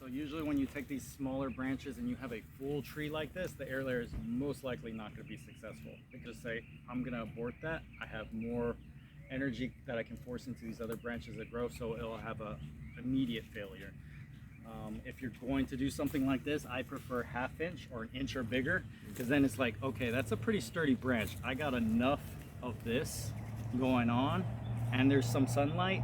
So usually when you take these smaller branches and you have a full tree like this, the air layer is most likely not going to be successful. They just say, I'm going to abort that. I have more energy that I can force into these other branches that grow, so it'll have a immediate failure. If you're going to do something like this, I prefer 1/2 inch or 1 inch or bigger, because then it's like, okay, that's a pretty sturdy branch. I got enough of this going on and there's some sunlight,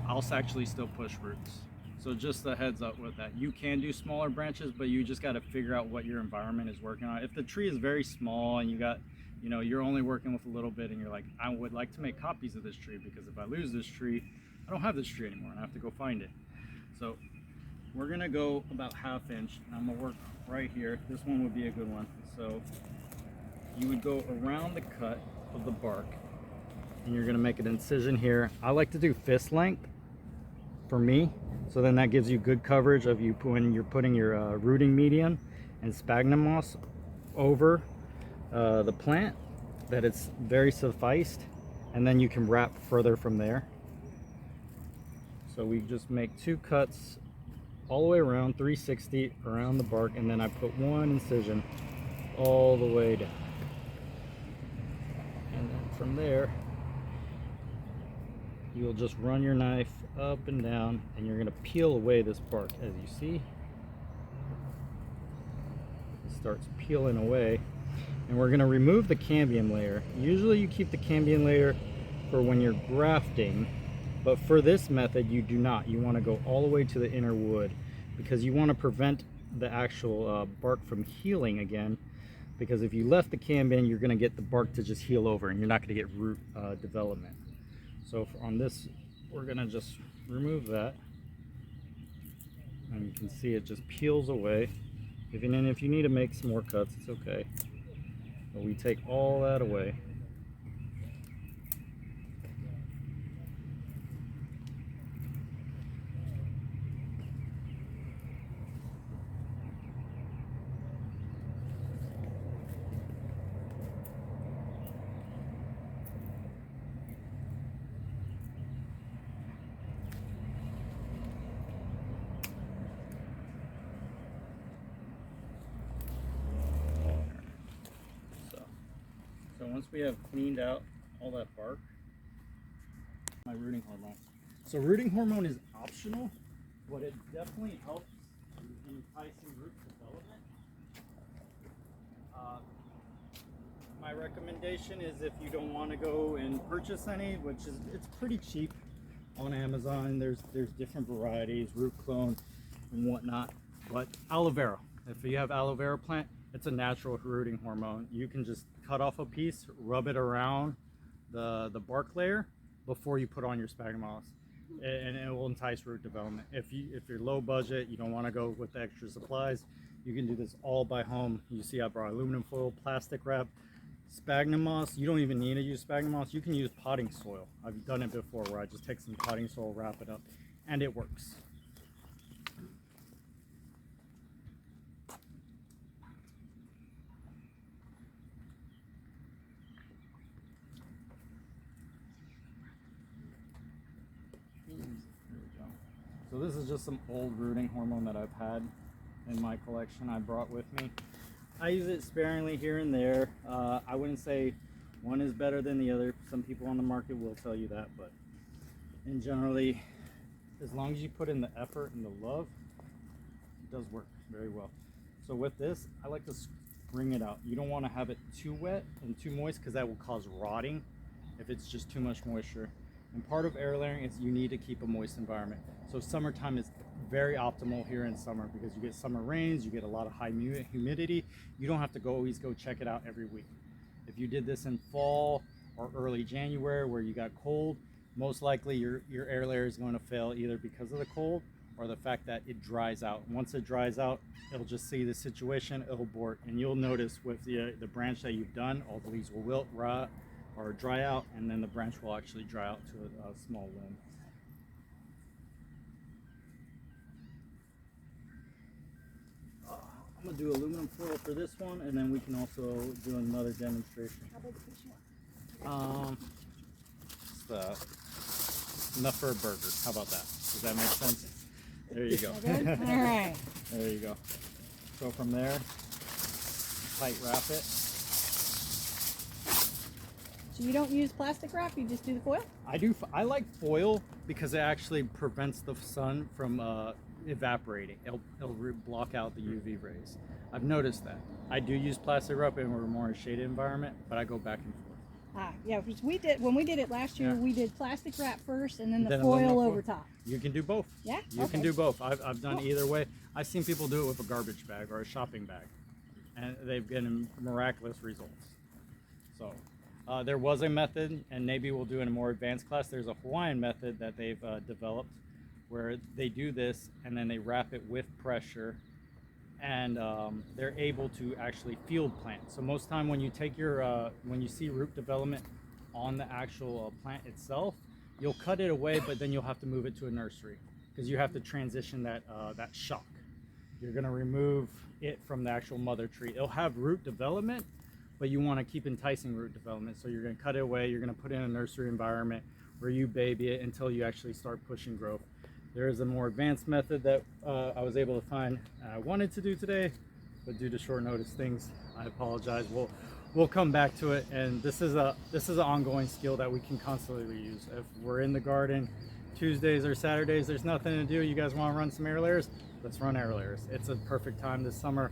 I'll actually still push roots. So just a heads up with that. You can do smaller branches, but you just got to figure out what your environment is working on. If the tree is very small and you got, you know, you're only working with a little bit and you're like, I would like to make copies of this tree, because if I lose this tree, I don't have this tree anymore and I have to go find it. So we're gonna go about 1/2 inch. I'm gonna work right here. This one would be a good one. So you would go around the cut of the bark and you're gonna make an incision here. I like to do fist length for me, so then that gives you good coverage of you when you're putting your rooting medium and sphagnum moss over the plant, that it's very sufficed, and then you can wrap further from there. So we just make 2 cuts all the way around, 360 around the bark, and then I put 1 incision all the way down. And then from there, you'll just run your knife up and down, and you're going to peel away this bark. As you see, it starts peeling away, and we're going to remove the cambium layer. Usually you keep the cambium layer for when you're grafting, but for this method you do not. You want to go all the way to the inner wood, because you want to prevent the actual bark from healing again, because if you left the cambium, you're going to get the bark to just heal over and you're not going to get root development. So on this, we're going to just remove that, and you can see it just peels away. And if you need to make some more cuts, it's okay, but we take all that away. So once we have cleaned out all that bark, my rooting hormone. So rooting hormone is optional, but it definitely helps in enticing root development. My recommendation is, if you don't want to go and purchase any, which is, it's pretty cheap on Amazon. There's different varieties, root clone and whatnot. But aloe vera, if you have aloe vera plant, it's a natural rooting hormone. You can just cut off a piece, rub it around the bark layer before you put on your sphagnum moss, and it will entice root development. If you're low budget, you don't want to go with extra supplies, you can do this all by home. You see I brought aluminum foil, plastic wrap, sphagnum moss. You don't even need to use sphagnum moss. You can use potting soil. I've done it before, where I just take some potting soil, wrap it up, and it works. So this is just some old rooting hormone that I've had in my collection I brought with me. I use it sparingly here and there. I wouldn't say one is better than the other. Some people on the market will tell you that, but in generally, as long as you put in the effort and the love, it does work very well. So with this, I like to wring it out. You don't want to have it too wet and too moist, because that will cause rotting if it's just too much moisture. And part of air layering is you need to keep a moist environment. So summertime is very optimal here in summer, because you get summer rains, you get a lot of high humidity. You don't have to always go check it out every week. If you did this in fall or early January where you got cold, most likely your air layer is going to fail, either because of the cold or the fact that it dries out. Once it dries out, it'll just see the situation, it'll abort. And you'll notice with the branch that you've done, all the leaves will wilt, rot, or dry out, and then the branch will actually dry out to a small limb. I'm gonna do aluminum foil for this one, and then we can also do another demonstration. How big a piece you want? It's enough for a burger. How about that? Does that make sense? There you go. Good? All right. There you go. So from there, tight wrap it. So you don't use plastic wrap, you just do the foil? I like foil because it actually prevents the sun from evaporating. It'll block out the UV rays. I've noticed that. I do use plastic wrap when we're more in a shaded environment, but I go back and forth. Yeah, because when we did it last year, Yeah. we did plastic wrap first and then the Then foil aluminum over foil. top. You can do both. Yeah? You can Okay. do both. I've done Cool. either way. I've seen people do it with a garbage bag or a shopping bag, and they've gotten miraculous results. So there was a method, and maybe we'll do in a more advanced class. There's a Hawaiian method that they've developed where they do this and then they wrap it with pressure, and they're able to actually field plant. So most time when you take your when you see root development on the actual plant itself, you'll cut it away, but then you'll have to move it to a nursery because you have to transition that that shock. You're going to remove it from the actual mother tree. It'll have root development, but you want to keep enticing root development. So you're going to cut it away. You're going to put it in a nursery environment where you baby it until you actually start pushing growth. There is a more advanced method that I was able to find I wanted to do today, but due to short notice things, I apologize. We'll come back to it. And this is an ongoing skill that we can constantly use. If we're in the garden Tuesdays or Saturdays, there's nothing to do, you guys want to run some air layers, let's run air layers. It's a perfect time this summer.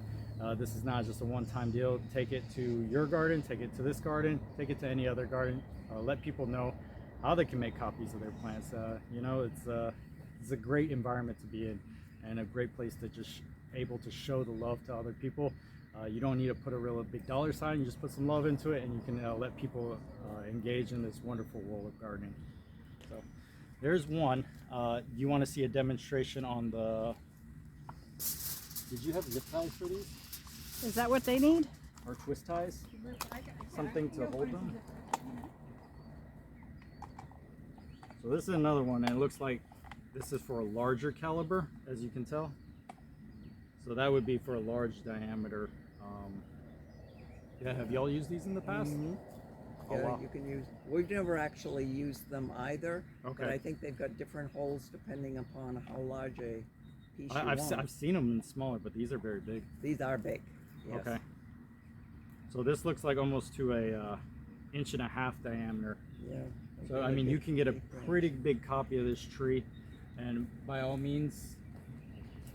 This is not just a one-time deal. Take it to your garden, take it to this garden, take it to any other garden. Let people know how they can make copies of their plants. You know, it's a great environment to be in and a great place to just able to show the love to other people. You don't need to put a real big dollar sign, you just put some love into it and you can let people engage in this wonderful world of gardening. So there's one. You want to see a demonstration on the, did you have zip ties for these? Is that what they need? Or twist ties? Something to hold them? So this is another one, and it looks like this is for a larger caliber, as you can tell. So that would be for a large diameter. Yeah, have y'all used these in the past? Mm-hmm. Oh, Yeah, wow. you can use. We've never actually used them either. Okay. But I think they've got different holes depending upon how large a piece you I've want. seen them in smaller, but these are very big. These are big. Yes. Okay. So this looks like almost to a 1.5 inch diameter. Yeah. So I mean, you can get a pretty big copy of this tree, and by all means,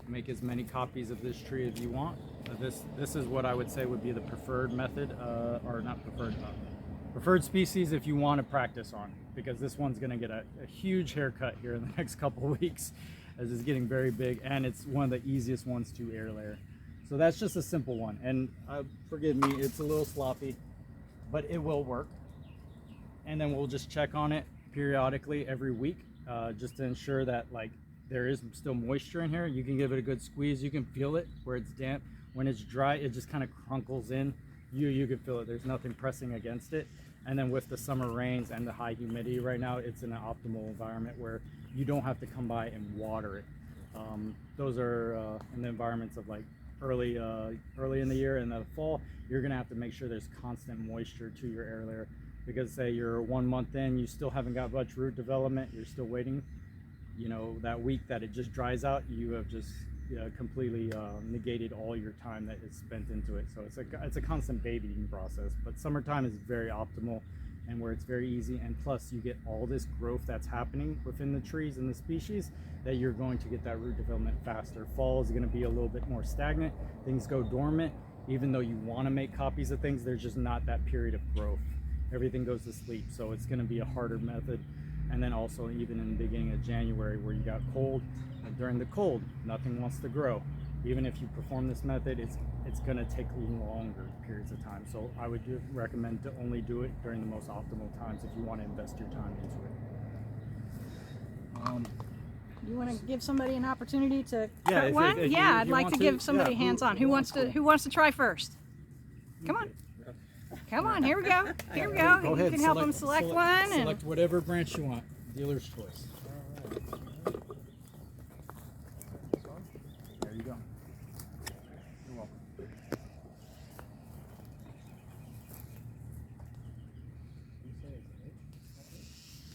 make as many copies of this tree as you want. This is what I would say would be the preferred method, or not preferred, preferred species if you want to practice on, because this one's going to get a huge haircut here in the next couple of weeks, as it's getting very big, and it's one of the easiest ones to air layer. So that's just a simple one, and forgive me, it's a little sloppy, but it will work. And then we'll just check on it periodically every week, just to ensure that like there is still moisture in here. You can give it a good squeeze. You can feel it where it's damp. When it's dry, it just kind of crunkles in. You can feel it. There's nothing pressing against it. And then with the summer rains and the high humidity right now, it's in an optimal environment where you don't have to come by and water it. Those are in the environments of like early in the year and the fall. You're gonna have to make sure there's constant moisture to your air layer, because say you're 1 month in, you still haven't got much root development, you're still waiting, you know, that week that it just dries out, you have just completely negated all your time that is spent into it. So it's a constant babying process, but summertime is very optimal and where it's very easy, and plus you get all this growth that's happening within the trees and the species that you're going to get that root development faster. Fall is going to be a little bit more stagnant, things go dormant. Even though you want to make copies of things, there's just not that period of growth. Everything goes to sleep, so it's going to be a harder method. And then also even in the beginning of January where you got cold, during the cold nothing wants to grow. Even if you perform this method, it's going to take longer periods of time. So I would recommend to only do it during the most optimal times if you want to invest your time into it. You want to give somebody an opportunity to Yeah, cut if one? you Yeah, I'd like want to to, give somebody yeah, hands-on. Who wants to try first? Come on. Come on, here we go. Here we go. Go You ahead, can help them select one. And Select whatever branch you want. Dealer's choice. There you go. You're welcome.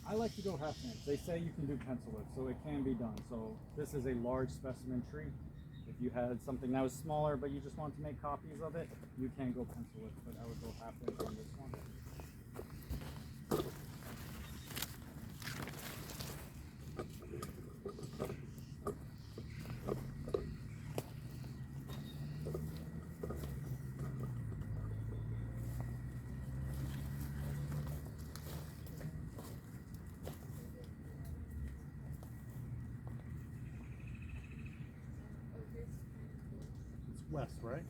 I like to go half inch. They say you can do pencil width, so it can be done. So this is a large specimen tree. If you had something that was smaller, but you just wanted to make copies of it, you can go pencil width, but I would go half inch on this one. West, right?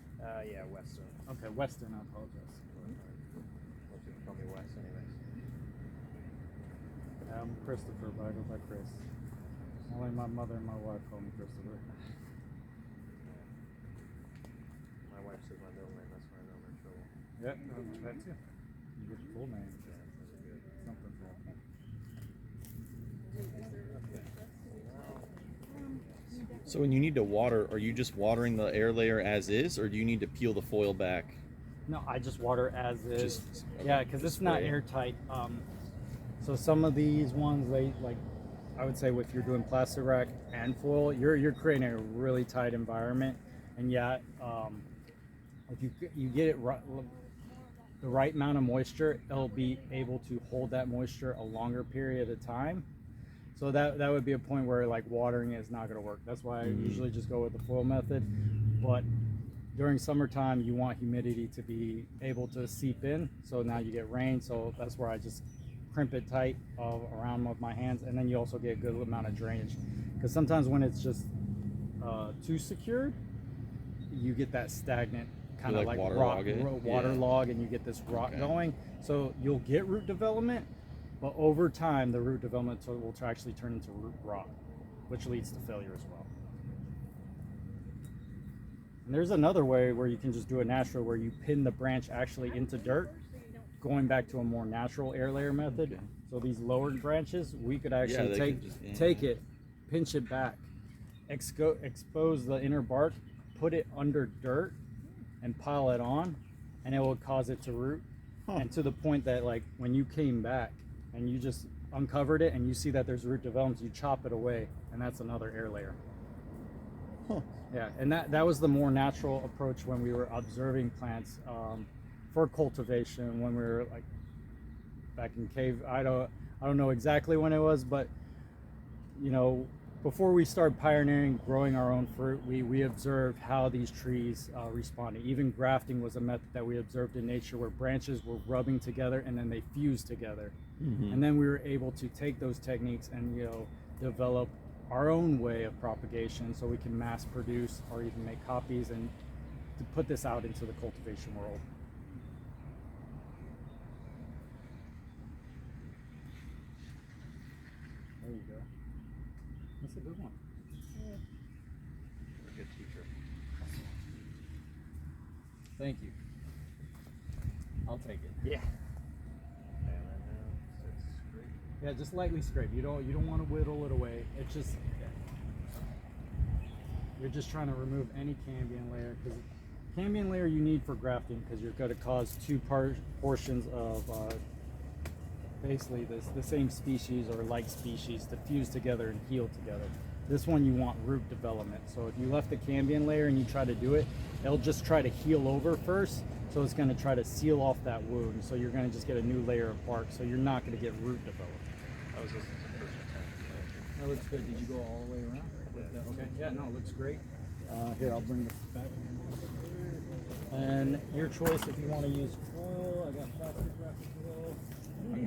Yeah, Western. Okay, Western, I apologize. Most people call me West anyways. I'm Christopher, but I go by Chris. Only my mother and my wife call me Christopher. My wife says my middle name, that's why I know I'm in trouble. Yeah, that too. You get your full name. Something's wrong. So when you need to water, are you just watering the air layer as is, or do you need to peel the foil back? No, I just water as is. Just- Yeah, because it's not spray. airtight. So some of these ones, they like, I would say, if you're doing plastic rack and foil, you're creating a really tight environment, and yet, if you get it right, the right amount of moisture, it'll be able to hold that moisture a longer period of time. So that would be a point where like watering is not going to work. That's why I usually just go with the foil method. But during summertime, you want humidity to be able to seep in. So now you get rain. So that's where I just crimp it tight around with my hands. And then you also get a good amount of drainage. Because sometimes when it's just too secured, you get that stagnant kind of like like waterlog it? waterlog, and you get this rot going. So you'll get root development. But over time, the root development will actually turn into root rot, which leads to failure as well. And there's another way where you can just do it natural, where you pin the branch actually into dirt, going back to a more natural air layer method. Okay. So these lowered branches, we could actually they take can just- take it, pinch it back, expose the inner bark, put it under dirt, and pile it on, and it will cause it to root. And to the point that like when you came back, and you just uncovered it and you see that there's root development, you chop it away, and that's another air layer. Yeah, and that was the more natural approach when we were observing plants for cultivation, when we were like back in cave. I don't know exactly when it was, but you know, before we started pioneering growing our own fruit, we observed how these trees responded. Even grafting was a method that we observed in nature, where branches were rubbing together and then they fused together. And then we were able to take those techniques and, you know, develop our own way of propagation, so we can mass produce or even make copies and to put this out into the cultivation world. There you go. That's a good one. You're a good teacher. Thank you. I'll take it. Yeah. And then it's great. Yeah, just lightly scrape. You don't want to whittle it away. It's just you're just trying to remove any cambium layer, because cambium layer you need for grafting, because you're going to cause two portions of basically the same species or like species to fuse together and heal together. This one you want root development. So if you left the cambium layer and you try to do it, it'll just try to heal over first. So it's going to try to seal off that wound. So you're going to just get a new layer of bark. So you're not going to get root development. I was listening to the first attempt. That looks good. Did you go all the way around? Okay. Yeah, no, it looks great. Here, I'll bring this back. And your choice if you want to use foil. I got plastic wrap as well.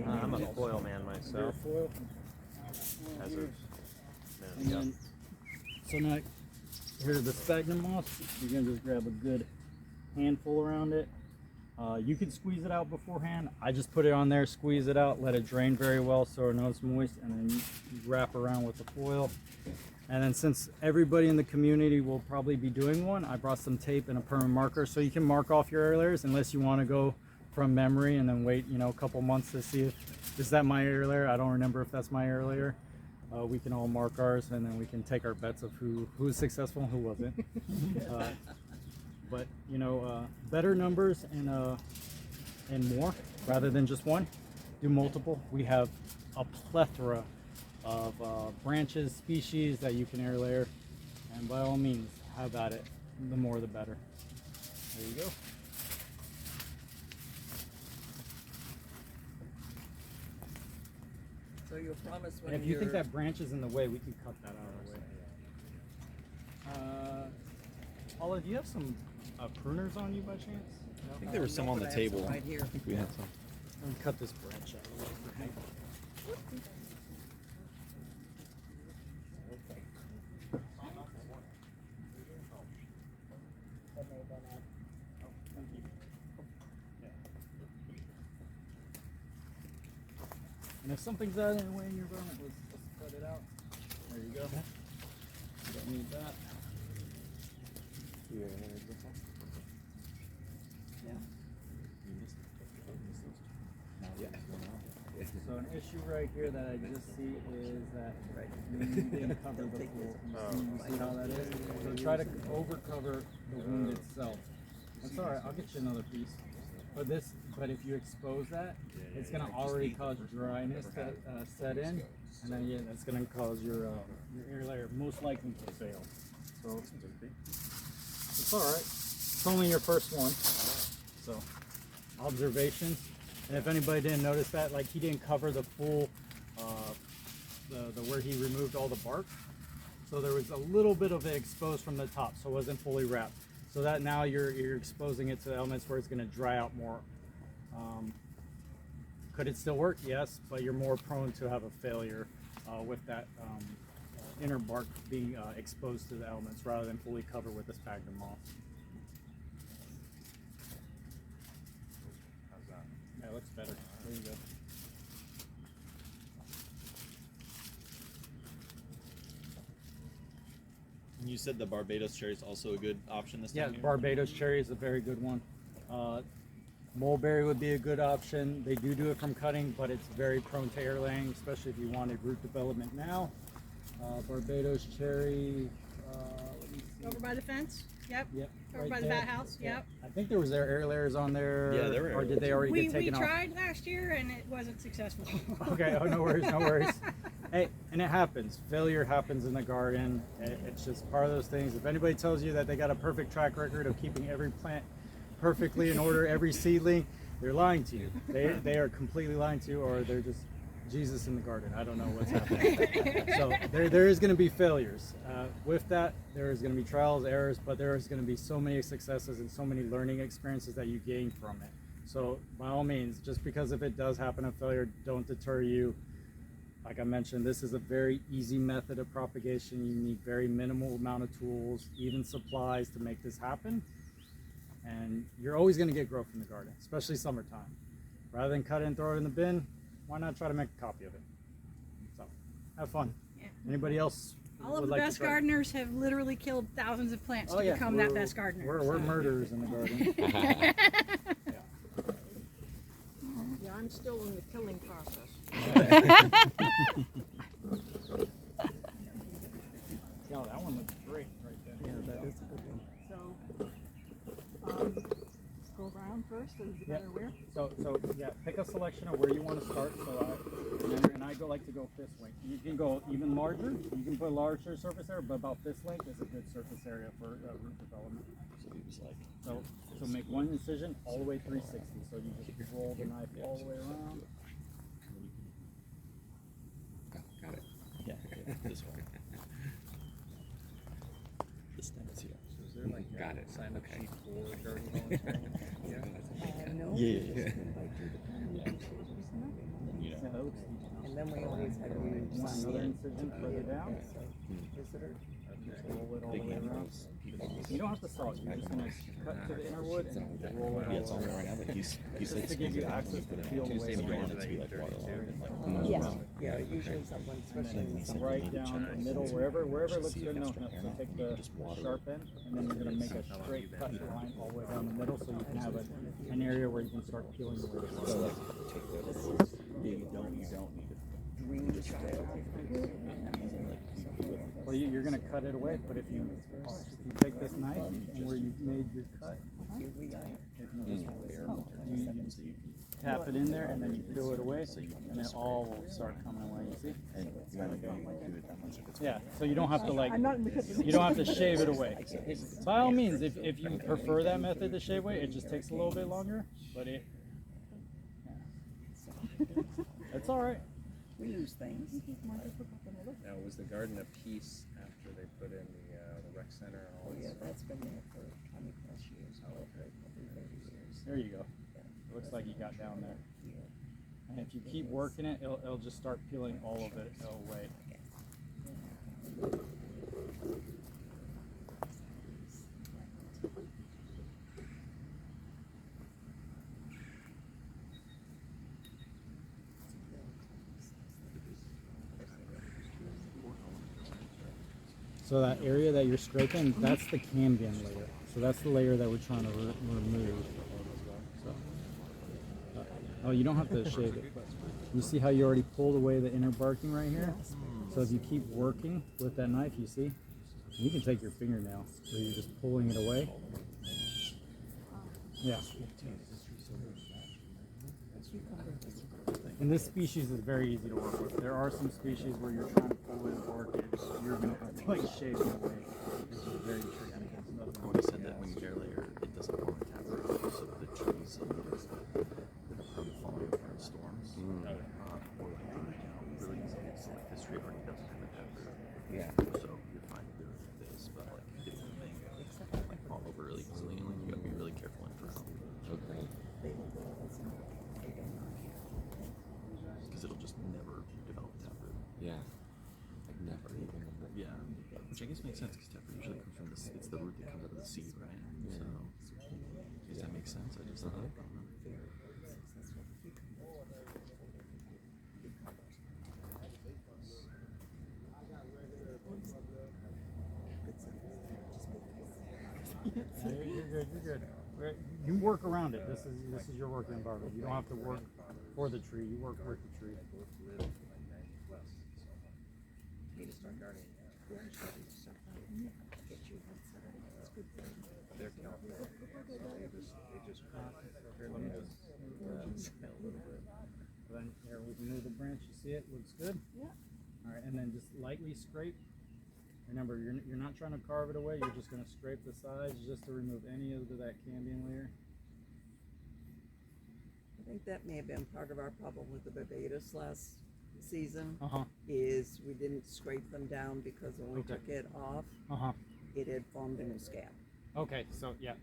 I'm a foil man Your myself. foil. As Here. of And then, so now, here's the sphagnum moss. You're gonna just grab a good handful around it. You can squeeze it out beforehand. I just put it on there, squeeze it out, let it drain very well so it knows it's moist, and then you wrap around with the foil. And then since everybody in the community will probably be doing one, I brought some tape and a permanent marker so you can mark off your air layers, unless you want to go from memory and then wait, you know, a couple months to see if, is that my air layer? I don't remember if that's my air layer. We can all mark ours, and then we can take our bets of who was successful and who wasn't. But you know, better numbers and more rather than just one. Do multiple. We have a plethora of branches, species that you can air layer, and by all means, have at it. The more, the better. There you go. So you'll promise when And if you think you're- that branch is in the way, we can cut that out of the way. Paula, do you have some pruners on you by chance? I think there were some on the but I have some table. right here. I think we had some. Let me cut this branch out of the way for Hank. Thank you. Yeah. And if something's out of the way in your environment, let's cut it out. There you go. You don't need that. Yeah. So an issue right here that I just see is that Right. you didn't cover the pool. You see how that is? So try to overcover the wound itself. That's all right. I'll get you another piece. But if you expose that, it's gonna already cause dryness to set in, and then yeah, that's gonna cause your air layer most likely to fail. So it's all right. It's only your first one. So observations. And if anybody didn't notice that, like he didn't cover the full, the where he removed all the bark. So there was a little bit of it exposed from the top, so it wasn't fully wrapped. So that now you're exposing it to the elements where it's going to dry out more. Could it still work? Yes, but you're more prone to have a failure with that inner bark being exposed to the elements rather than fully covered with the sphagnum moss. Yeah, it looks better. There you go. And you said the Barbados cherry is also a good option this Yeah, time of year? Barbados cherry is a very good one. Mulberry would be a good option. They do it from cutting, but it's very prone to air laying, especially if you wanted root development now. Barbados cherry. Let me see. Over by the fence? Yep. Yep. Over right by the there. bat house? Yeah. Yep. I think there was air layers on there. Yeah, there were air Or did they layers. already We get taken off? tried last year and it wasn't successful. Okay, oh, no worries, no worries. Hey, and it happens. Failure happens in the garden. It's just part of those things. If anybody tells you that they got a perfect track record of keeping every plant perfectly in order, every seedling, they're lying to you. They are completely lying to you, or they're just Jesus in the garden. I don't know what's happening. So there is going to be failures. With that, there is going to be trials, errors, but there is going to be so many successes and so many learning experiences that you gain from it. So by all means, just because if it does happen a failure, don't deter you. Like I mentioned, this is a very easy method of propagation. You need very minimal amount of tools, even supplies to make this happen. And you're always going to get growth in the garden, especially summertime. Rather than cut it and throw it in the bin, why not try to make a copy of it? So, have fun. Yeah. Anybody else? All of would the like to best try? gardeners have literally killed thousands of plants Oh, to yeah. become that best gardener. We're so. murderers in the garden. Yeah, I'm still in the killing process. Yeah, that one looks great right there. Yeah, that is a good one. So, go around first, or is it Yeah. better where? So yeah, pick a selection of where you want to start. And I like to go this way. You can go even larger. You can put a larger surface area, but about this length is a good surface area for root development. So he was like, So make one incision all the way 360. So you just roll the knife all the way around. Got it. yeah, this one. This time it's here. Is there like Got it. sign up Okay. sheet for garden volunteering? No. Yeah. Yeah, that looks easy. And then we always have you Want sign another in. incision further down? Visitor. Just roll it all the Big way hand around. rolls. You don't have to saw it. You're just gonna cut to the inner wood and roll it Yeah, it's all on the way there right around. now, but he Just said to give you access to feel the way you it's want going. it to be like waterlogged. Yes. Yeah, usually someone, especially in the He said summer. you Right need to down check the it. middle, wherever it looks See if good it's enough. got air So on it. take You the just water sharp end, and then you're gonna make a straight cut line all the way down the middle, so you can have an area where you can start peeling the way. So like, yeah, you don't need it. Green child. Like, you Well, you're gonna cut it away, but if you take this knife and where you made your cut, if you just you tap it in there and then you peel it away, and it all will start coming away. You see? Yeah. So you don't have to you don't have to shave it away. By all means, if you prefer that method to shave away, it just takes a little bit longer, but it's all right. We lose things. Now, was the garden a piece after they put in the rec center and all Oh this? yeah, that's been there for 20 plus years. Probably 30 years. There you go. It looks like you got down there. And if you keep working it, it'll just start peeling all of it away. So that area that you're scraping, that's the cambium layer. So that's the layer that we're trying to remove. So, oh, you don't have to shave it. You see how you already pulled away the inner barking right here? So if you keep working with that knife, you see, you can take your fingernail. So you're just pulling it away. Yeah. And this species is very easy to work with. There are some species where you're trying to pull in orchids, you're going to have to like shave it away. This is very tricky. When you said that when you air layer, it doesn't form a taproot, so the trees that are prone to falling apart in storms, or like burning down really easily. So like this tree already doesn't have a taproot. Yeah. So you're fine to do it like this, but like it will like fall over really easily, and like you gotta be really careful in front. Okay. Because it'll just never develop taproot. Yeah. Like never even. Yeah. Which I guess makes sense because taproot usually comes from it's the root that comes out of the seed, right? Yeah. So does that make sense? I just thought I don't know. You're good. You're good. You work around it. This is your working environment. You don't have to work for the tree. You work with the tree. Need to start gardening. They're California. They just here, let me just smell a little bit. Then here we can move the branch. You see it? Looks good. Yeah. All right, and then just lightly scrape. Remember, you're not trying to carve it away. You're just going to scrape the sides just to remove any of that cambium layer. I think that may have been part of our problem with the Barbados last season. Uh-huh. Is we didn't scrape them down because when we Okay. took it off, Uh-huh. it had formed a new scab. Okay, so yeah,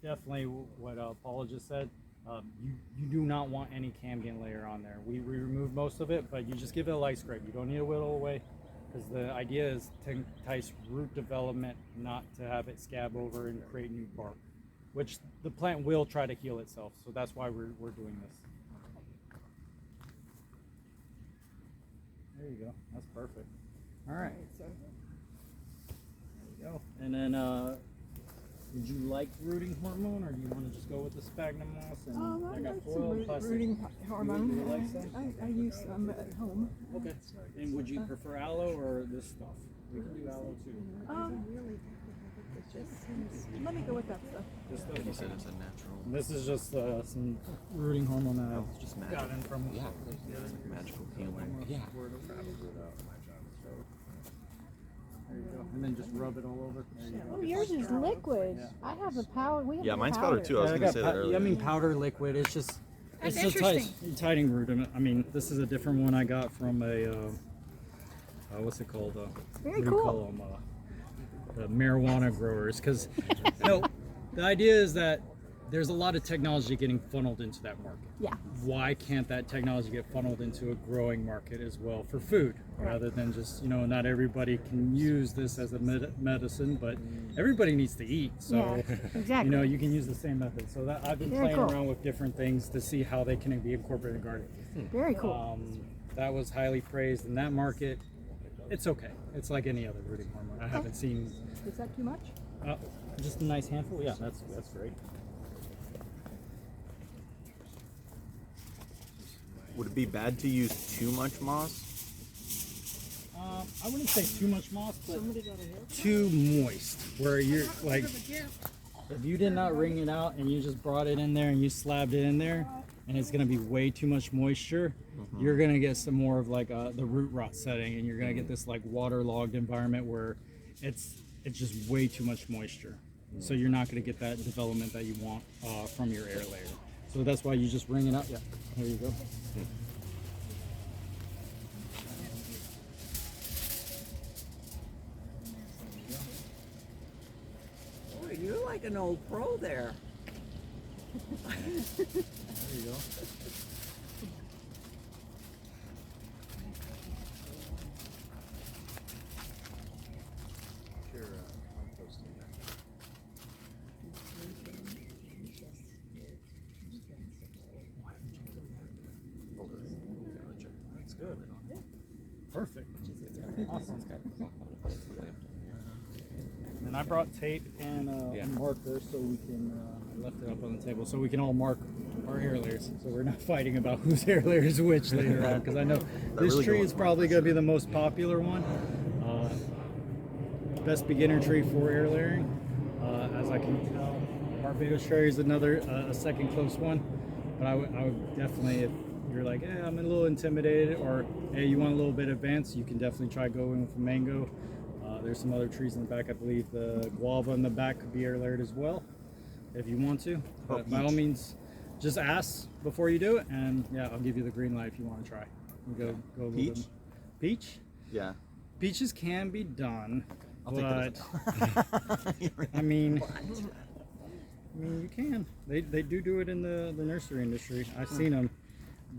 definitely what Paula just said. You do not want any cambium layer on there. We removed most of it, but you just give it a light scrape. You don't need to whittle away, because the idea is to entice root development, not to have it scab over and create new bark, which the plant will try to heal itself. So that's why we're doing this. There you go. That's perfect. All right. So Go. And then, would you like rooting hormone, or do you want to just go with the sphagnum moss? And I I got like foil, some plastic. rooting hormone. You like some? I use some at home. Okay. And would you prefer aloe or this stuff? We can do aloe too. Let me go with that stuff. This stuff. You said it's a natural. This is just some rooting hormone that I've Just gotten magic. from. Yeah. Magical healing. Yeah. There you go. And then just rub it all over. There you go. Oh, yours is liquid. I have a powder. We have Yeah, a mine's powder too. I was Yeah, gonna got say that earlier. I mean, powder liquid. It's just. That's It's a tighting root. I mean, this is a different one I got from a. What's it called? Very what do you cool. call them? The marijuana growers, because the idea is that there's a lot of technology getting funneled into that market. Yeah. Why can't that technology get funneled into a growing market as well for food, rather than just, not everybody can use this as a medicine, but everybody needs to eat. So, Yeah, exactly. you can use the same method. So that I've been Very playing cool. around with different things to see how they can be incorporated in gardening. Very cool. That was highly praised in that market. It's okay. It's like any other rooting hormone. I haven't seen Is that too much? just a nice handful. Yeah, that's great. Would it be bad to use too much moss? I wouldn't say too much moss, but too moist. Where you're like, if you did not wring it out and you just brought it in there and you slabbed it in there, and it's gonna be way too much moisture, you're gonna get some more of like the root rot setting, and you're gonna get this like waterlogged environment where it's just way too much moisture. So you're not gonna get that development that you want from your air layer. So that's why you just wring it out. Yeah, there you go. Boy, you're like an old pro there. There you go. Sure, I'm posting that. That's good. Perfect. Awesome. And I brought tape and a marker so we can, I left it up on the table, so we can all mark our air layers. So we're not fighting about whose air layer is which later on, because I know this really tree goes is probably going to be the most popular one. Best beginner tree for air layering. As I can tell, Barbados cherry is another, a second close one. But I would definitely, if you're like, hey, I'm a little intimidated, or hey, you want a little bit advanced, you can definitely try going with a mango. There's some other trees in the back. I believe the guava in the back could be air layered as well, if you want to. But by all means, just ask before you do it, and yeah, I'll give you the green light if you want to try. Go a little Peach? bit. Peach? Yeah. Peaches can be done, I'll take but that. I mean, you can. They do it in the nursery industry. I've seen them.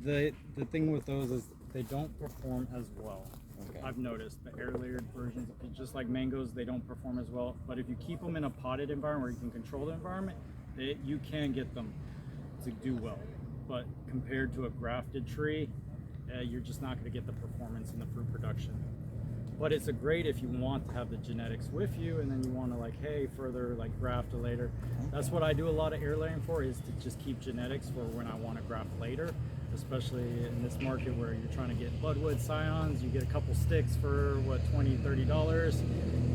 The thing with those is they don't perform as well. Okay. I've noticed the air layered versions, just like mangoes, they don't perform as well. But if you keep them in a potted environment where you can control the environment, you can get them to do well. But compared to a grafted tree, you're just not going to get the performance in the fruit production. But it's a great if you want to have the genetics with you, and then you want to like, hey, further like graft later. That's what I do a lot of air layering for, is to just keep genetics for when I want to graft later. Especially in this market where you're trying to get budwood scions, you get a couple sticks for what, $20, $30.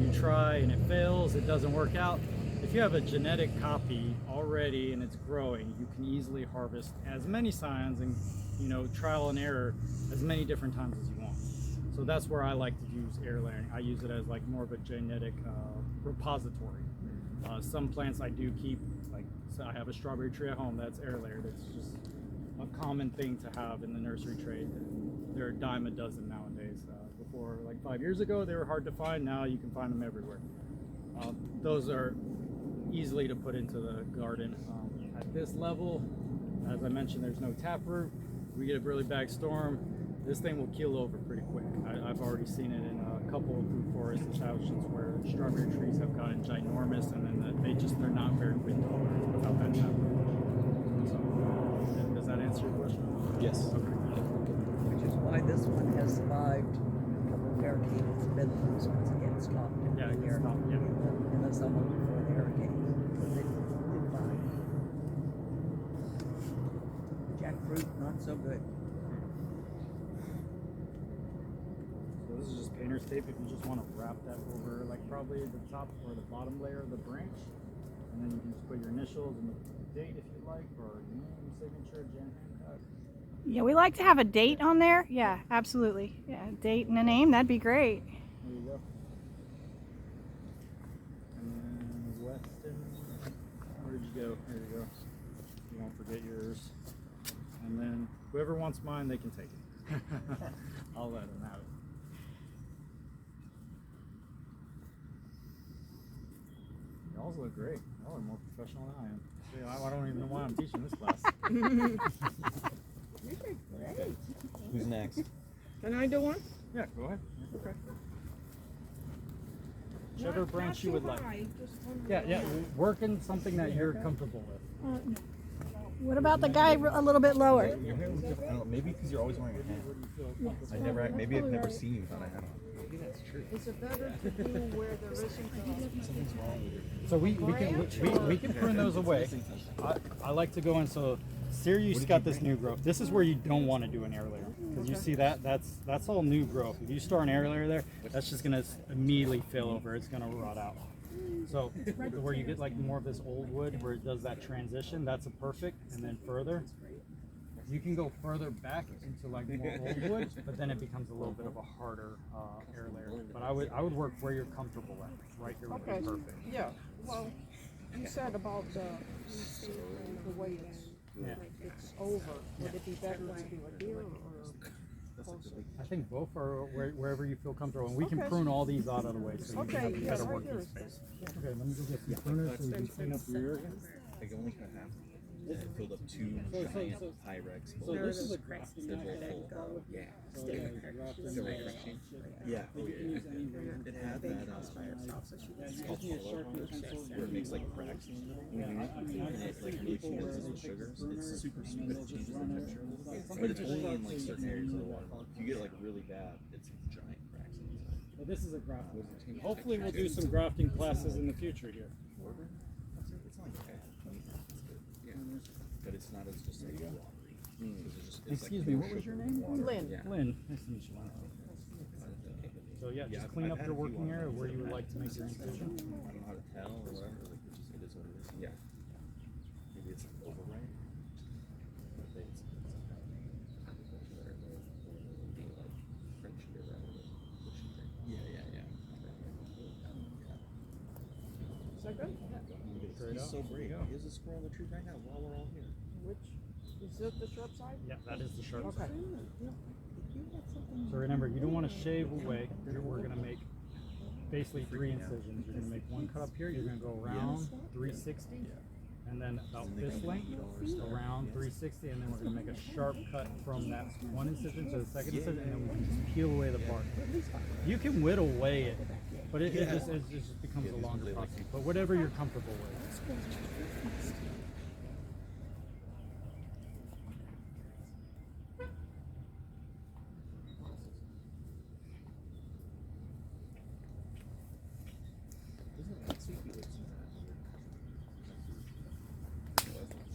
You try and it fails, it doesn't work out. If you have a genetic copy already and it's growing, you can easily harvest as many scions and, you know, trial and error as many different times as you want. So that's where I like to use air layering. I use it as like more of a genetic repository. Some plants I do keep, like, so I have a strawberry tree at home that's air layered. It's just a common thing to have in the nursery trade. They're a dime a dozen nowadays. Before, like 5 years ago, they were hard to find. Now you can find them everywhere. Those are easily to put into the garden. At this level, as I mentioned, there's no taproot. We get a really bad storm, this thing will keel over pretty quick. I've already seen it in a couple of fruit forest establishments where strawberry trees have gotten ginormous, and then they're not very wind tolerant without that taproot. So, does that answer your question? Yes. Okay. Which is why this one has survived a couple of hurricanes. It's been those ones that get stopped in Yeah, it the gets year, stopped, yeah. in the summer before the hurricane. But they did fine. Jackfruit, not so good. So this is just painter's tape if you just want to wrap that over like probably the top or the bottom layer of the branch. And then you can just put your initials and the date if you like, or your name, signature, Jan Hancock. Yeah, we like to have a date on there. Yeah, absolutely. Yeah, a date and a name, that'd be great. There you go. And then Weston, where'd you go? There you go. You won't forget yours. And then whoever wants mine, they can take it. I'll let them have it. Y'all look great. Y'all are more professional than I am. See, I don't even know why I'm teaching this class. You did great. Who's next? Can I do one? Yeah, go ahead. Okay. Whichever branch you would like. Yeah, work in something that you're comfortable with. What about the guy a little bit lower? Your hair looks different. I don't know, maybe because you're always wearing a hat. Maybe I've never seen you without a hat on. Maybe that's true. Is it better to do where there isn't Something's wrong with your So we can prune those away. I like to go in. So Sirius got this new growth. This is where you don't want to do an air layer. Because you see that's all new growth. If you store an air layer there, that's just gonna immediately fill over. It's gonna rot out. So where you get like more of this old wood where it does that transition, that's a perfect. And then further, you can go further back into like more old wood, but then it becomes a little bit of a harder air layer. But I would work where you're comfortable at. Right here would Okay. be perfect. Yeah, well, you said about the way Yeah. it's over. Would it be better to do it here or closer? I think both are wherever you feel comfortable, and we can Okay. prune all these out of the way so you Okay, can have a yeah, better right working here is space. Okay, let me go get some pruners so you can clean up your area. Like only cut half. And it filled up two giant Pyrex So bowls. this is a grafting They're knife. both full. Yeah. So yeah, you drop them Feel in like there. crushing? Yeah. Yeah. It had that. It's called follow where it makes like cracks in the middle. And it like really condenses the sugars. It's super sweet. It changes the temperature. But it's only in like certain areas of the water. If you get it like really bad, it's giant cracks inside. Well, this is a grafting. Hopefully we'll do some grafting classes in the future here. It's like okay. It's good. Yeah. But it's not as just like watery. Excuse me, what was your name? Lynn. Yeah. Lynn. Nice to meet you. So yeah, just clean up your working area where you would like to make your incision. I don't know how to tell or whatever. Like it is what it is. Yeah. Maybe it's overripe. But it's French beer rather than bushy thing. Yeah. Is that good? He's so brave. He has a squirrel in the tree right now while we're all here. Which, is it the sharp side? Yeah, that is the sharp Okay. side. So remember, you don't want to shave away. We're going to make basically 3 incisions. You're going to make one cut up here. You're going to go around 360, and then about this length, around 360, and then we're going to make a sharp cut from that one incision to the second incision, and then we can just peel away the bark. You can whittle away it, but it just becomes a longer process. But whatever you're comfortable with. Did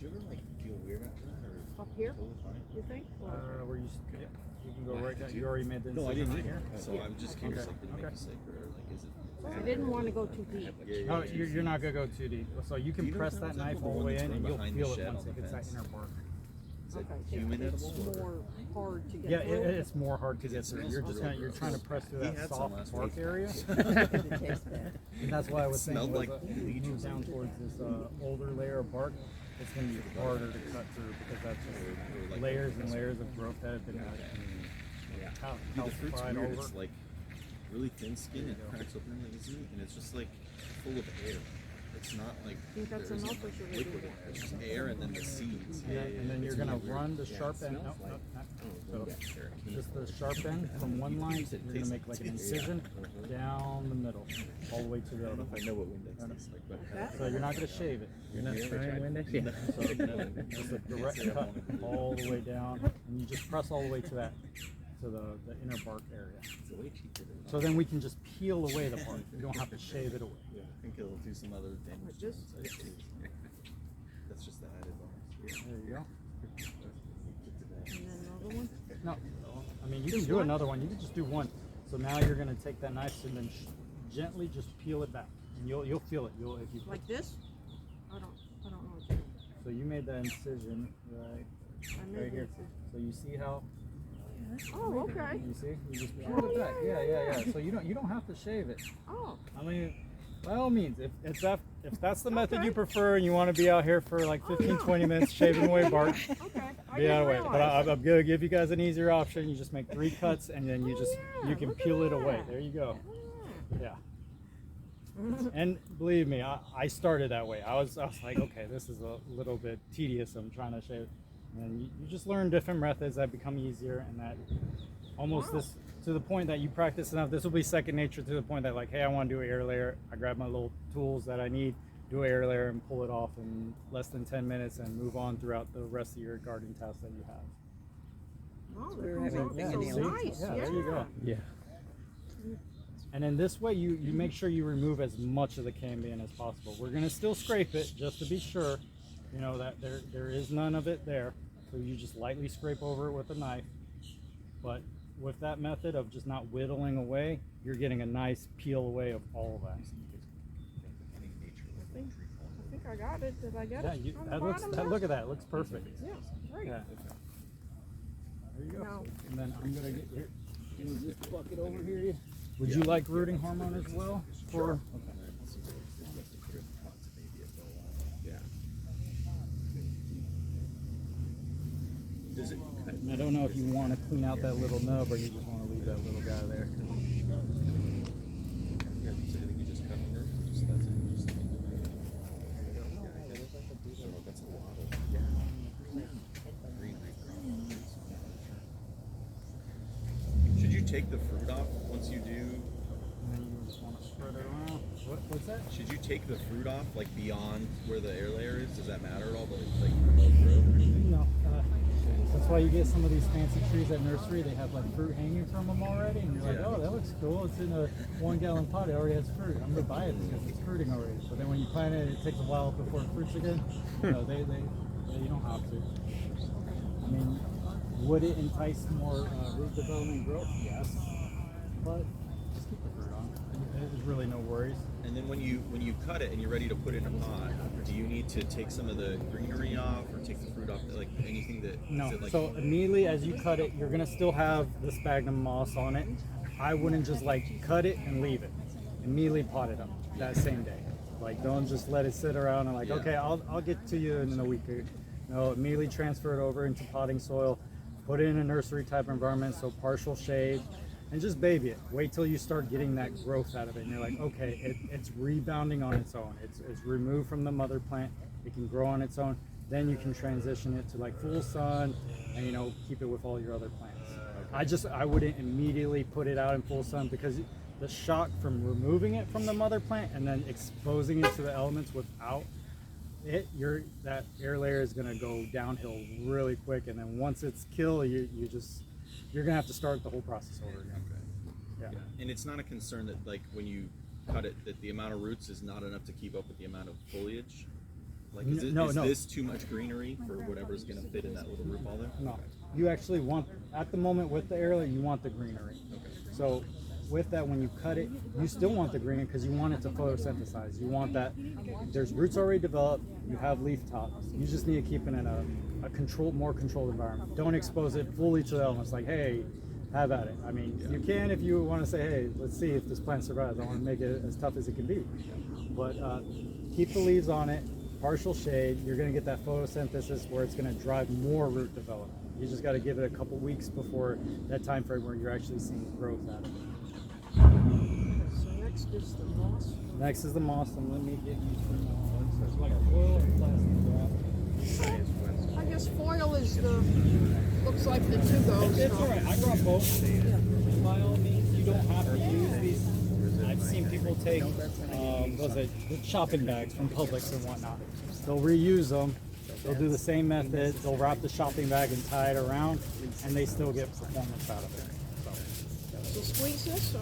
you ever like feel weird after that, or Up here, totally fine? you think? Or- Where you, yeah, you can go right down. You already made the incision. No, I didn't right either. here. So I'm just curious, like, did it make Okay. you sick, or like, is it? I didn't want to go too deep. Oh, you're not gonna go too deep. So you can Do you know press if that that was knife edible, all the the way one in, that's and you'll behind the feel it shed once on it the gets that fence? inner bark. Is it Okay, human it's edible? more hard to get Yeah, through. it's more hard to get through. You're just gonna, you're trying to press through He that had some soft last bark week. area, It tastes bad. and that's why I was saying Smelled was, like when you move down towards this older layer of bark, it's gonna be harder to cut through because that's Or just like layers and layers of growth that have been Yeah. cal- The fruit's calcified weird. over. It's like really thin skin. It cracks open really easy, and it's just like full of air. It's not like Think that's there isn't enough, or should we liquid do in more? it. It's just air and then the seeds. And then you're It's gonna really weird. run the Yeah, sharp it end. smells No, like- no. Oh, So yeah, sure. just the sharp end from one line. You're gonna make like an incision down the middle, all the way to the I don't other. know if I know what Windex tastes like, but So you're not gonna shave it. You're not trying Windex? So just a direct cut all the way down, and you just press all the way to that, to the inner bark area. it's way cheaper than So then we can just peel away the bark. You don't have to shave it away. yeah, I think it'll do some other damage Like to this? the inside too. That's just the added bonus. There you go. And then another one? No, I mean you can do another one. You can just do one. So now you're gonna take that knife and then gently just peel it back, and you'll feel it. You'll if you Like this? I don't know what to do. so you made that incision right I made right here. this. So you see how Oh, okay. you see you just peel it back. Yeah. So you don't have to shave it. Oh, I mean, by all means, if that's the method you prefer and you want to be out here for like 15, 20 minutes shaving away bark, okay. I be out didn't of way. But realize. I'm going to give you guys an easier option. You just make 3 cuts and then you just yeah, you can look at peel it away. that. There you go. Yeah. Yeah. And believe me, I started that way. I was like, okay, this is a little bit tedious. I'm trying to shave, and you just learn different methods that become easier, and that almost this to the point that you practice enough. This will be second nature to the point that like, hey, I want to do an air layer. I grab my little tools that I need, do an air layer, and pull it off in less than 10 minutes, and move on throughout the rest of your gardening tasks that you have. Oh, We're that comes having out so fingernail. nice. Yeah, there you go. Yeah. And in this way, you make sure you remove as much of the cambium as possible. We're gonna still scrape it just to be sure, you know, that there is none of it there. So you just lightly scrape over it with a knife, But with that method of just not whittling away, you're getting a nice peel away of all of that. I think I got it. Did I get Yeah, it? On the bottom there? look at that. It looks perfect. Yeah, great. Yeah. There you go. Now- And then I'm gonna get here. Move this bucket over here. Would you like rooting hormone as well? Sure. Does it? And I don't know if you want to clean out that little nub or you just want to leave that little guy there. Yeah, so I think you just cut over. Just that's it. Just that's a lot of green. Should you take the fruit off once you do? And then you just want to spread it around. What's that? Should you take the fruit off like beyond where the air layer is? Does that matter at all? But it's like above growth? No. That's why you get some of these fancy trees at nursery. They have like fruit hanging from them already, and you're like, Yeah. oh, that looks cool. It's in a 1 gallon pot. It already has fruit. I'm gonna buy it because it's fruiting already. But then when you plant it, it takes a while before it fruits again. No, you don't have to. I mean, would it entice more root development and growth? Yes, but just keep the fruit on. There's really no worries. And then when you cut it and you're ready to put it in a pot, do you need to take some of the greenery off or take the fruit off? Like anything that No. is it like, So immediately as you cut it, you're gonna still have the sphagnum moss on it. I wouldn't just like cut it and leave it. Immediately pot it up that same day. Like don't just let it sit around and like, Yeah. okay, I'll get to you in a week. No, immediately transfer it over into potting soil. Put it in a nursery type environment, so partial shade, and just baby it. Wait till you start getting that growth out of it, and you're like, okay, it's rebounding on its own. It's removed from the mother plant. It can grow on its own. Then you can transition it to like full sun, and keep it with all your other plants. I wouldn't immediately put it out in full sun because the shock from removing it from the mother plant and then exposing it to the elements without it, that air layer is going to go downhill really quick, and then once it's killed, you're going to have to start the whole process over again. Yeah. And it's not a concern that like when you cut it that the amount of roots is not enough to keep up with the amount of foliage? Like is No. this too much greenery for whatever's going to fit in that little root ball there? No, you actually want, at the moment with the air layer, you want the greenery. So with that, when you cut it, you still want the greenery because you want it to photosynthesize. You want that, there's roots already developed, you have leaf tops. You just need to keep it in a more controlled environment. Don't expose it fully to the elements like, hey, have at it. I mean, you can if you want to say, hey, let's see if this plant survives. I want to make it as tough as it can be. But keep the leaves on it, partial shade. You're going to get that photosynthesis where it's going to drive more root development. You just got to give it a couple weeks before that time frame where you're actually seeing growth out of it. So next is the moss. Next is the moss, and let me get you some moss. It's like foil and plastic wrap. I guess foil is looks like the to-go It's stuff. all right. I brought both. By all means, you don't have to use these. I've seen people take the shopping bags from Publix and whatnot. They'll reuse them. They'll do the same method. They'll wrap the shopping bag and tie it around, and they still get performance out of it. So squeeze this, or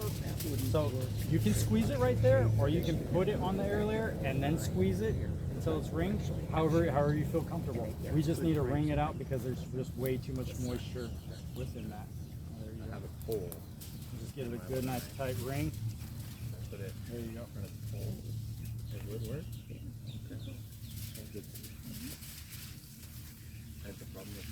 So you can squeeze it right there, or you can put it on the air layer and then squeeze it until it's ringed. However you feel comfortable. We just need to wring it out because there's just way too much moisture within that. There you go. Have a pole. Just get it a good, nice, tight ring. Put it There you go. in front of the pole. It would work. I have the problem with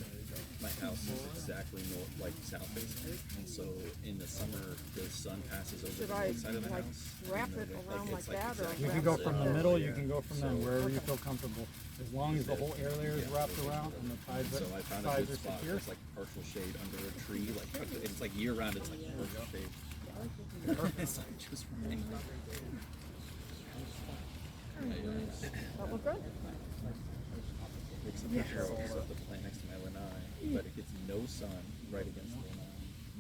my house is exactly north, like south facing, and so in the summer the sun passes over should the I north side of the like house. wrap and it the- around like it's that, or You wrap can go it from the there? middle, you can go from them wherever you feel comfortable. As long as the whole air layer is wrapped around and the So I found a sides good are spot. secure. It's like partial shade under a tree, like it's like year round. It's like partial shade. It's like just right. That look good? Takes some pressure off of the plant next to my lanai, but it gets no sun right against the lanai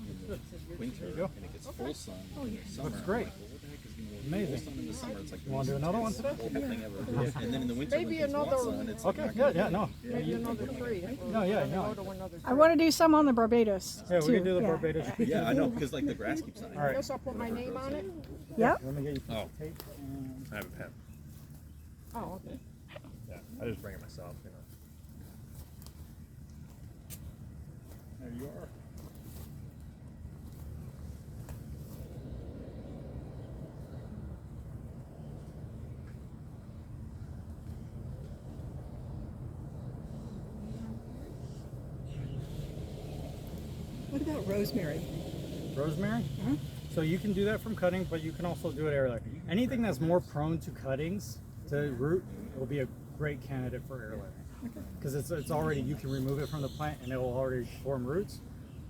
in the winter, you go. and it gets full sun in the summer. Looks great. I'm like, well, what the heck is gonna be Amazing. full sun in the summer? It's like You wanna do another one today? horrible thing ever. And then in the winter, Maybe when kids want another- sun, it's Okay, like, yeah, no. Maybe another tree. No, yeah, no. Go to another I tree. want to do some on the Barbados. Yeah, we too. can do the Yeah. Barbados. yeah, I know, because like the grass keeps dying. All right. I guess I'll put my name on it. Yep. Let me get you some Oh. tape. and- I have a pen. Oh, okay. Yeah, I just bring it myself, you know. There you are. about rosemary? Rosemary? So you can do that from cutting, but you can also do it air layer. Anything that's more prone to cuttings, to root, will be a great candidate for air layer. Because it's already, you can remove it from the plant and it will already form roots.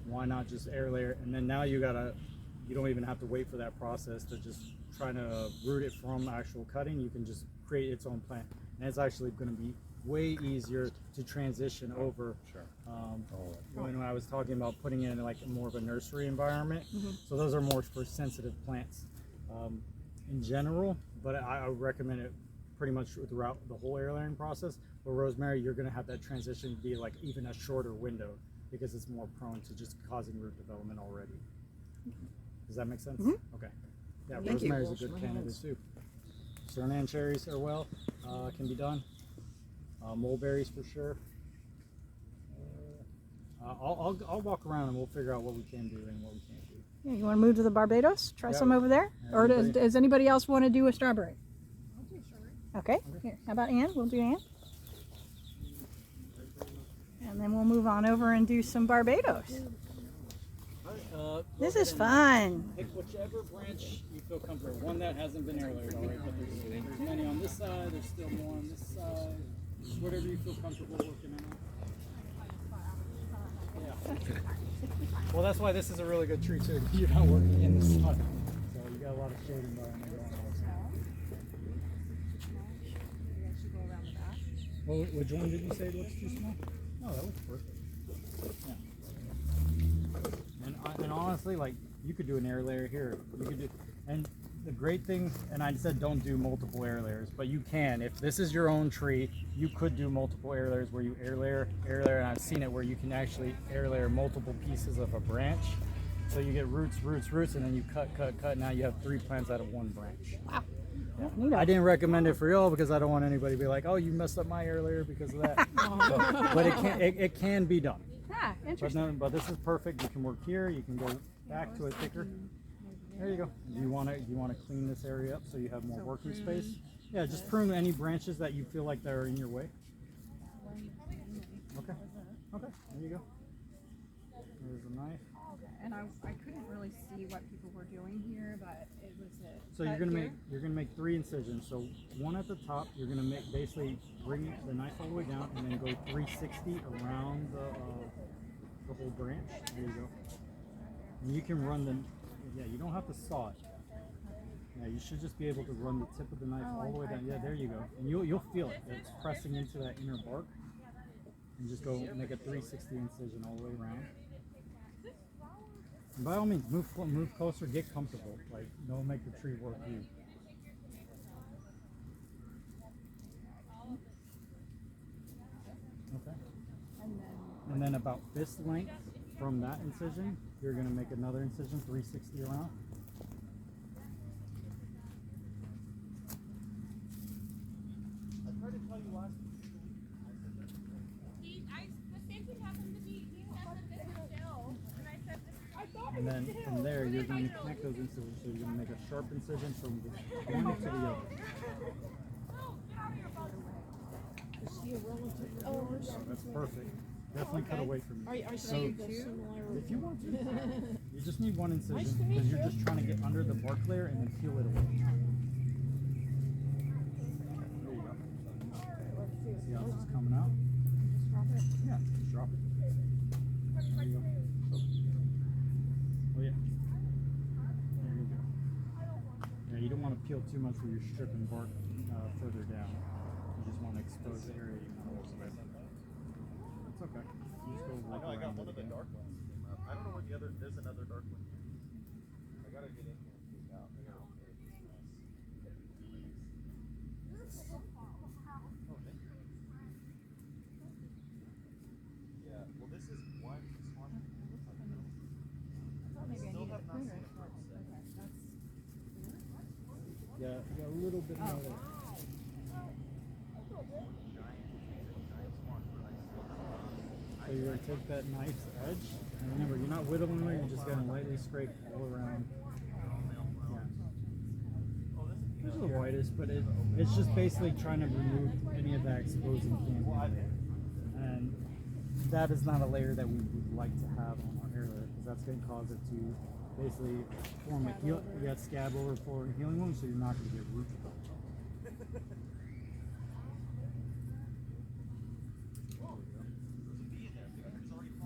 Why not just air layer? And then now you don't even have to wait for that process to just try to root it from actual cutting. You can just create its own plant. And it's actually going to be way easier to transition over. Sure. When I was talking about putting it in like more of a nursery environment, so those are more for sensitive plants in general, but I would recommend it pretty much throughout the whole air layering process. But rosemary, you're going to have that transition be like even a shorter window because it's more prone to just causing root development already. Does that make sense? Okay. Yeah, rosemary is a good candidate too. Suriname cherries are can be done. Mulberries for sure. I'll walk around and we'll figure out what we can do and what we can't do. Yeah, you want to move to the Barbados? Try some over there? Yeah, Or does anybody else want to do a strawberry? I'll do strawberry. Okay. Here, how about Ann? We'll do Ann. And then we'll move on over and do some Barbados. This is fun. Pick whichever branch you feel comfortable. One that hasn't been air layered already, but there's many on this side, there's still more on this side. Whatever you feel comfortable working on. Yeah. Well, that's why this is a really good tree too. You're not working in the sun, so you got a lot of shade environment going on. Well, which one did you say looks too small? No, that looks perfect. Yeah. And honestly, like you could do an air layer here. You could do, and the great thing, and I said don't do multiple air layers, but you can. If this is your own tree, you could do multiple air layers where you air layer, and I've seen it where you can actually air layer multiple pieces of a branch. So you get roots, and then you cut. Now you have 3 plants out of 1 branch. Wow. Yeah. I didn't recommend it for y'all because I don't want anybody to be like, oh, you messed up my air layer because of that. But it can be done. Ah, interesting. But this is perfect. You can work here. You can go back to a thicker. There you go. Do you want to clean this area up so you have more working space? Yeah, just prune any branches that you feel like they're in your way. Okay. There you go. There's a knife. And I couldn't really see what people were doing here, but it was it. So you're gonna make 3 incisions. So one at the top, you're gonna make basically bring the knife all the way down and then go 360 around the whole branch. There you go. And you can run you don't have to saw it. Yeah, you should just be able to run the tip of the knife all the way down. Yeah, there you go. And you'll feel it. It's pressing into that inner bark. And just go make a 360 incision all the way around. And by all means, move closer, get comfortable. Like, don't make the tree work you. Okay. And then about fist length from that incision, you're going to make another incision, 360 around. I tried to tell you last. And then from there, you're going to connect those incisions. So you're going to make a sharp incision from one to the other. Oh, that's perfect. Definitely cut away from you. So if you want to, you just need one incision because you're just trying to get under the bark layer and then peel it away. There you go. See how this is coming out? Yeah, just drop it. There you go. Oh yeah. There you go. Yeah, you don't want to peel too much where you're stripping bark further down. You just want to expose the area you want to expose. It's okay. You just go work I got one of the again. dark ones. I don't know where there's another dark one. I gotta get in here and figure out. Yeah, well this is one. Yeah, you got a little bit more there. So you're going to take that knife's edge, and remember, you're not whittling it, you're just going to lightly scrape all around. Yeah. This is the whitest, but it's just basically trying to remove any of that exposing candy. And that is not a layer that we would like to have on our air layer, because that's going to cause it to basically form a heal. You got scab over for a healing wound, so you're not going to get root development.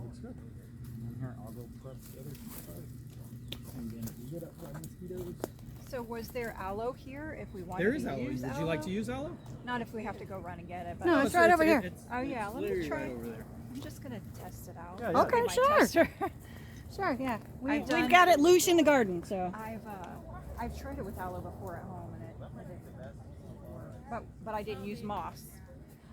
Looks good. And then here, I'll go prep the other side. And then we get up by mosquitoes. So was there aloe here if we wanted There is to aloe. use Would you like to use aloe? Not if we have to go run and get it. But No, it's right over here. Oh yeah, let me literally try. right over there. I'm just gonna test it out. Yeah, yeah. Okay, Be my sure. tester. Sure, yeah. I've done- We've got it loose in the garden, so. I've tried it with aloe before at home, and it but I didn't use moss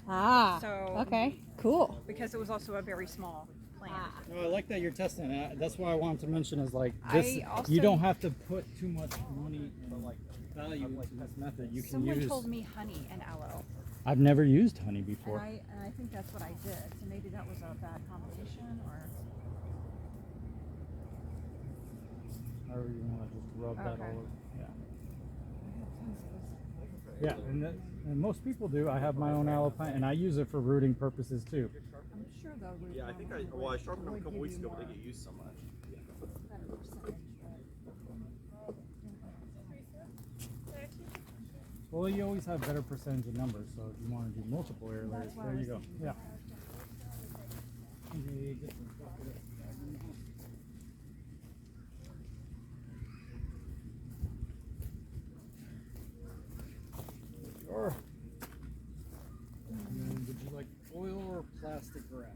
Ah, So- okay, cool. because it was also a very small plant. No, I like that you're testing it. That's why I wanted to mention is like I this. also- You don't have to put too much money and like value into this method. You can Someone use. told me honey and aloe, I've never used honey and before. I think that's what I did. So maybe that was a bad combination, or Or you want to just rub that Okay. all over. Yeah. Yeah, and most people do. I have my own aloe plant, and I use it for rooting purposes too. I'm sure they'll root. Yeah, I think I sharpened them a couple weeks ago, but they get used so much. Well, you always have better percentage of numbers, so if you want to do multiple air layers, That's what there I you was go. Yeah. Okay, get some stuff for this. Sure. And then would you like foil or plastic wrap?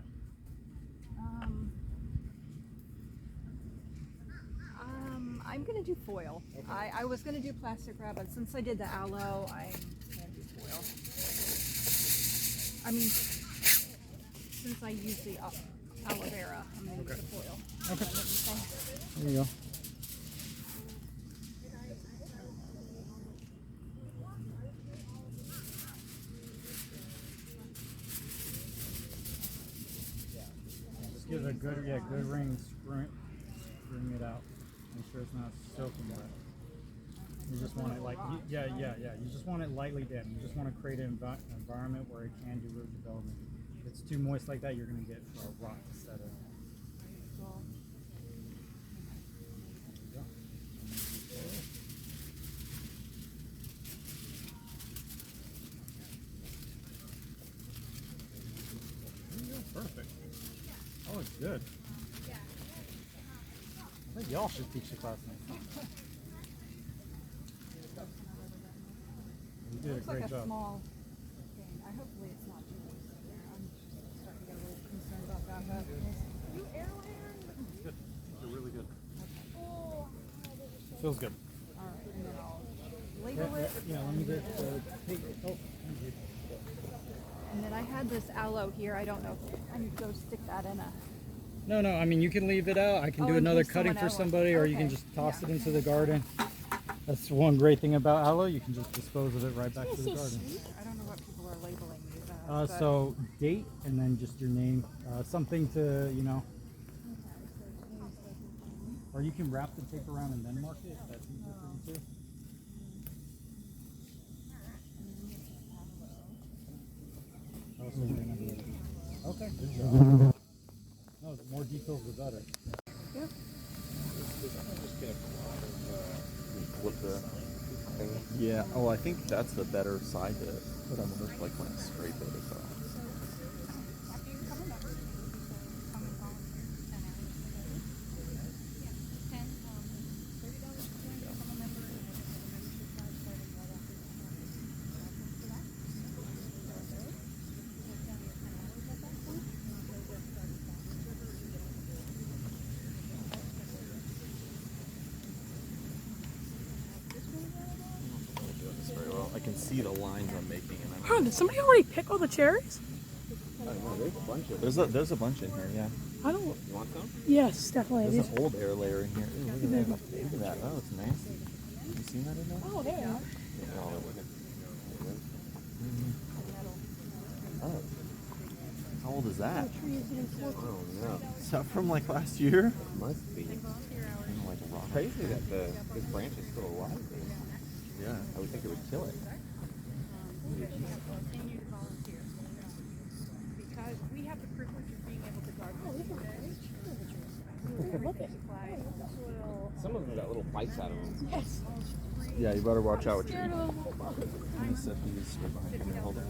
I'm gonna do foil. Okay. I was gonna do plastic wrap, but since I did the aloe, I'm gonna do foil. I mean, since I used the aloe vera, I'm gonna use the foil. Okay. What do you think? There you go. Just give it a good ring, screwing it out. Make sure it's not soaking wet. You just want it like, you just want it lightly damp. You just want to create an environment where it can do root development. If it's too moist like that, you're going to get a rot set in. Perfect. Oh, it's good. I think y'all should teach the class next time. You did a Looks great like a job. small thing. Hopefully it's not too moist up there. I'm just starting to get a little concerned about that. You air layer? Good. They're really good. Feels good. All right, and then I'll Yeah, label it. let me get the tape. Oh, thank you. And then I had this aloe here. I don't know if I need to go stick that in a. No, I mean, you can leave it out. I can Oh, do in another case cutting someone for else- somebody, or you can okay. just toss Yeah. it into the garden. That's one great thing about aloe. You can just dispose of it right back to the garden. I don't know what people are labeling these as. but- So date and then just your name, something to, or you can wrap the tape around and then mark it. If that's easier for you too. Oh, so you're gonna do it. Okay, good job. No, the more details the better. Flip the thing. Yeah. Oh, I think that's the better side to put on the like when it's scrape it or something. Very well. I can see the lines I'm making, and Huh, did somebody already pick all the cherries? there's a bunch in here. Yeah. I don't. You want some? Yes, definitely. There's an old air layer in here. Ooh, look at that. Look at that. Oh, it's nasty. You seen that in there? Oh, there you are. Oh. How old is that? Oh no. Is that from like last year? Must be. Like a rock. Crazy that this branch is still alive. Yeah. I would think it would kill it. Continue to volunteer. Because we have the privilege of being able to Okay. Some of them got little bites out of them. Yes. Yeah, you better watch out with your. Scared of those little bugs. Can you set these right behind you? Hold on.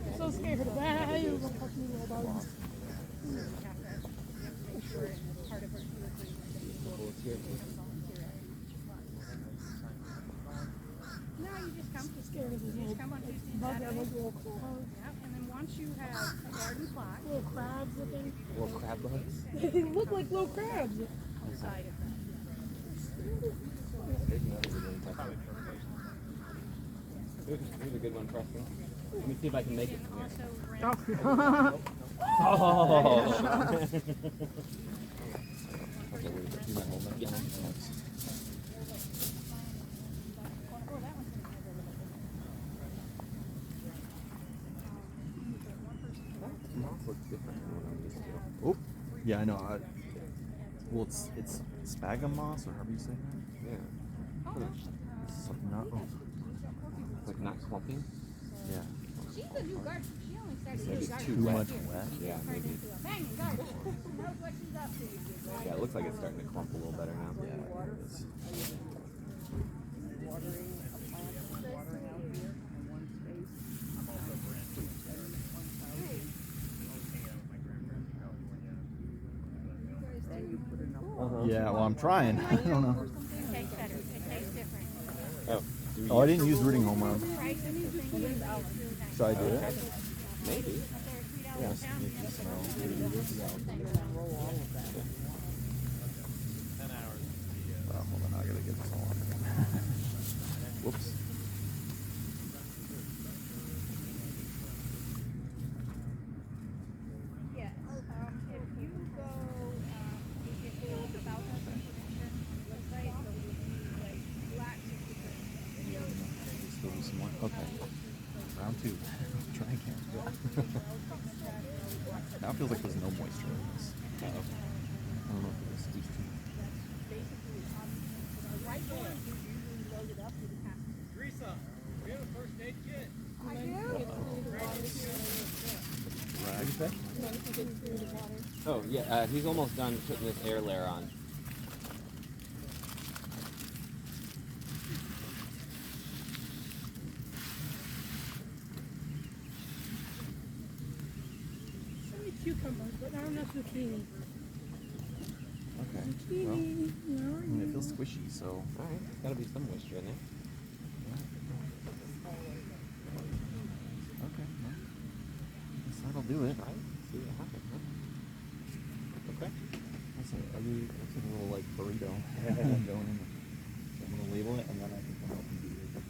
I'm so scared of that. I was gonna touch me little bugs. No, you just come. I'm scared of those You little just come on Tuesday and bugs that Saturday. look little claws. Yeah, and then once you have a garden plot, Little crabs looking. Little crab bugs. They look like little crabs. outside of that. Here's a good one, Preston. Let me see if I can make it from here. Also rent. Oh! Okay, wait, you might hold that. Yeah. Moss looks different than what I'm used to. Oh, yeah, I know. Well, it's sphagnum moss, or however you say that. Yeah. It's like not. Oh, It's like not clumping. yeah. She's a new gardener. She only started Maybe new it's gardening too last much year. wet. Yeah, Turned maybe. into a banging garden. She knows what she's up to. Yeah, it looks like it's starting to clump a little better now. Yeah, it is. Yeah, well, I'm trying. I don't know. It tastes better. It tastes different. Oh, do Oh, I didn't use rooting home run. Price of the thing is really nice. Should I do it? maybe. But they're $3 a pound. You know, Hold on, I gotta get this all on. Whoops. yeah. If you go, if you go about us information on the website, it'll be like black 60%. Still do some more. Okay. Round two. Try again. Now it feels like there's no moisture in this. I don't know if it was these two. Right there, you usually load it up with the pass. Teresa, we have a first aid kit. I do. What'd you say? Oh, yeah, he's almost done putting this air layer on. Cucumbers, but not enough zucchini. Okay. Well, Zucchini. No, I mean, it feels squishy, so. Alright, gotta be some moisture in there. Okay. Well, guess that'll do it. Right? See what happens, huh? Okay. That's like a little like burrito going in. So I'm gonna label it and then I can come up and do it.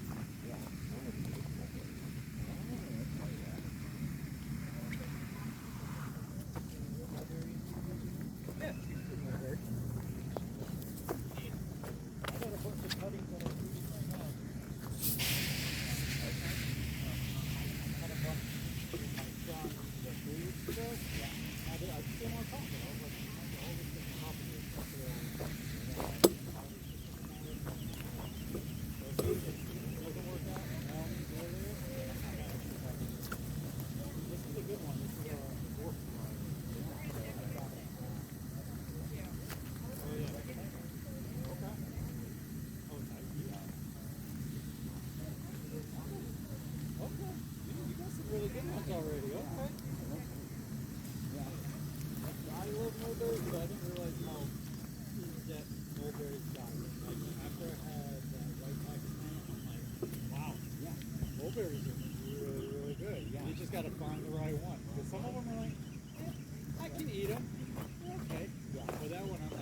Mulberries are really, really good. Yeah. You just got to find the right one. Because some of them are like, I can eat them. Okay. Yeah. But that one, I'm